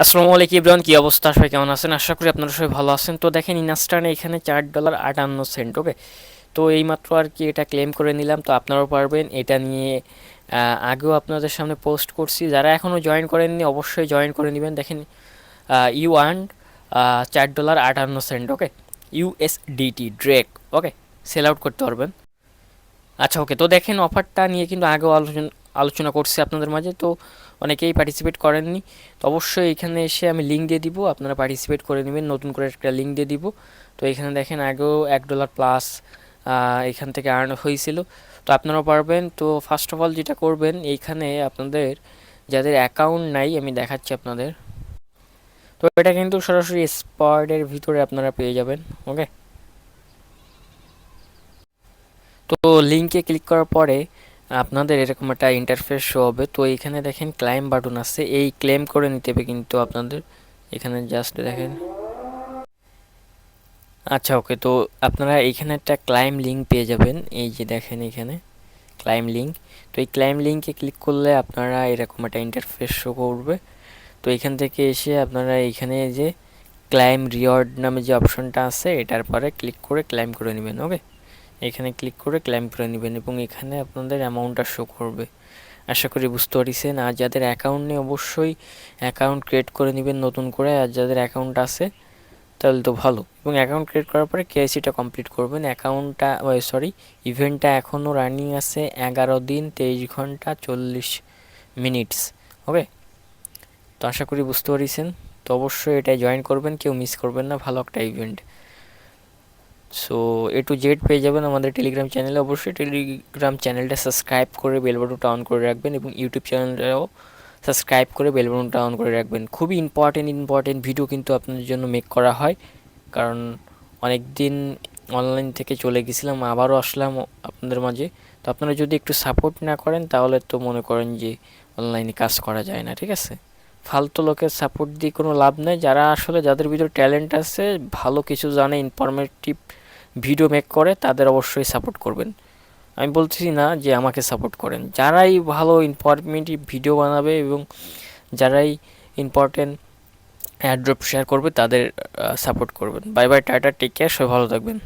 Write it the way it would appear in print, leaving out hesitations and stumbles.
আসসালামু আলাইকুম ইব্রাহিম, কি অবস্থা? সবাই কেমন আছেন? আশা করি আপনারা সবাই ভালো আছেন। তো দেখেন ইনস্টানে এখানে $4.58। ওকে, তো এইমাত্র আর কি এটা ক্লেম করে নিলাম। তো আপনারাও পারবেন এটা নিয়ে। আগেও আপনাদের সামনে পোস্ট করছি, যারা এখনও জয়েন করেননি অবশ্যই জয়েন করে নেবেন। দেখেন ইউ আর্ন $4.58। ওকে, ইউএসডিটি ড্রেক। ওকে, সেল আউট করতে পারবেন। আচ্ছা, ওকে, তো দেখেন অফারটা নিয়ে কিন্তু আগেও আলোচনা আলোচনা করছি আপনাদের মাঝে। তো অনেকেই পার্টিসিপেট করেননি, তো অবশ্যই এখানে এসে আমি লিঙ্ক দিয়ে দিব, আপনারা পার্টিসিপেট করে নেবেন। নতুন করে একটা লিঙ্ক দিয়ে দিব। তো এখানে দেখেন আগেও $1 প্লাস এখান থেকে আর্ন হয়েছিল। তো আপনারাও পারবেন। তো ফার্স্ট অফ অল যেটা করবেন, এইখানে আপনাদের যাদের অ্যাকাউন্ট নাই আমি দেখাচ্ছি আপনাদের। তো এটা কিন্তু সরাসরি স্পটের ভিতরে আপনারা পেয়ে যাবেন। ওকে, তো লিঙ্কে ক্লিক করার পরে আপনাদের এরকম একটা ইন্টারফেস শো হবে। তো এইখানে দেখেন ক্লাইম বাটন আছে, এই ক্লেম করে নিতে হবে কিন্তু আপনাদের। এখানে জাস্ট দেখেন। আচ্ছা, ওকে, তো আপনারা এইখানে একটা ক্লাইম লিঙ্ক পেয়ে যাবেন। এই যে দেখেন এখানে ক্লাইম লিঙ্ক। তো এই ক্লাইম লিঙ্কে ক্লিক করলে আপনারা এরকম একটা ইন্টারফেস শো করবে। তো এখান থেকে এসে আপনারা এইখানে যে ক্লাইম রিওয়ার্ড নামে যে অপশনটা আছে এটার পরে ক্লিক করে ক্লাইম করে নেবেন। ওকে, এখানে ক্লিক করে ক্লাইম করে নেবেন এবং এখানে আপনাদের অ্যামাউন্টটা শো করবে। আশা করি বুঝতে পারছেন। আর যাদের অ্যাকাউন্ট নেই অবশ্যই অ্যাকাউন্ট ক্রিয়েট করে নেবেন নতুন করে। আর যাদের অ্যাকাউন্ট আছে তাহলে তো ভালো। এবং অ্যাকাউন্ট ক্রিয়েট করার পরে কেওয়াইসিটা কমপ্লিট করবেন। অ্যাকাউন্টটা সরি, ইভেন্টটা এখনও রানিং আছে 11 দিন 23 ঘন্টা 40 মিনিটস। ওকে, তো আশা করি বুঝতে পারছেন। তো অবশ্যই এটাই জয়েন করবেন, কেউ মিস করবেন না, ভালো একটা event. So A to Z পেয়ে যাবেন আমাদের টেলিগ্রাম চ্যানেলে। অবশ্যই টেলিগ্রাম চ্যানেলটা সাবস্ক্রাইব করে বেল বাটনটা অন করে রাখবেন এবং ইউটিউব চ্যানেলটাও সাবস্ক্রাইব করে বেল বাটনটা অন করে রাখবেন। খুবই ইম্পর্টেন্ট ভিডিও কিন্তু আপনাদের জন্য মেক করা হয়, কারণ অনেক দিন অনলাইন থেকে চলে গেছিলাম, আবারও আসলাম আপনাদের মাঝে। তো আপনারা যদি একটু সাপোর্ট না করেন তাহলে তো মনে করেন যে অনলাইনে কাজ করা যায় না, ঠিক আছে? ফালতু লোকের সাপোর্ট দিয়ে কোনো লাভ নেই। যারা আসলে যাদের ভিতরে ট্যালেন্ট আছে, ভালো কিছু জানে, ইনফরমেটিভ ভিডিও মেক করে, তাদের অবশ্যই সাপোর্ট করবেন। আমি বলতেছি না যে আমাকে সাপোর্ট করেন। যারাই ভালো ইনফরমেটিভ ভিডিও বানাবে এবং যারাই ইম্পর্টেন্ট অ্যাড্রপ শেয়ার করবে তাদের সাপোর্ট করবেন। Bye bye, tata, take care, সবাই ভালো থাকবেন।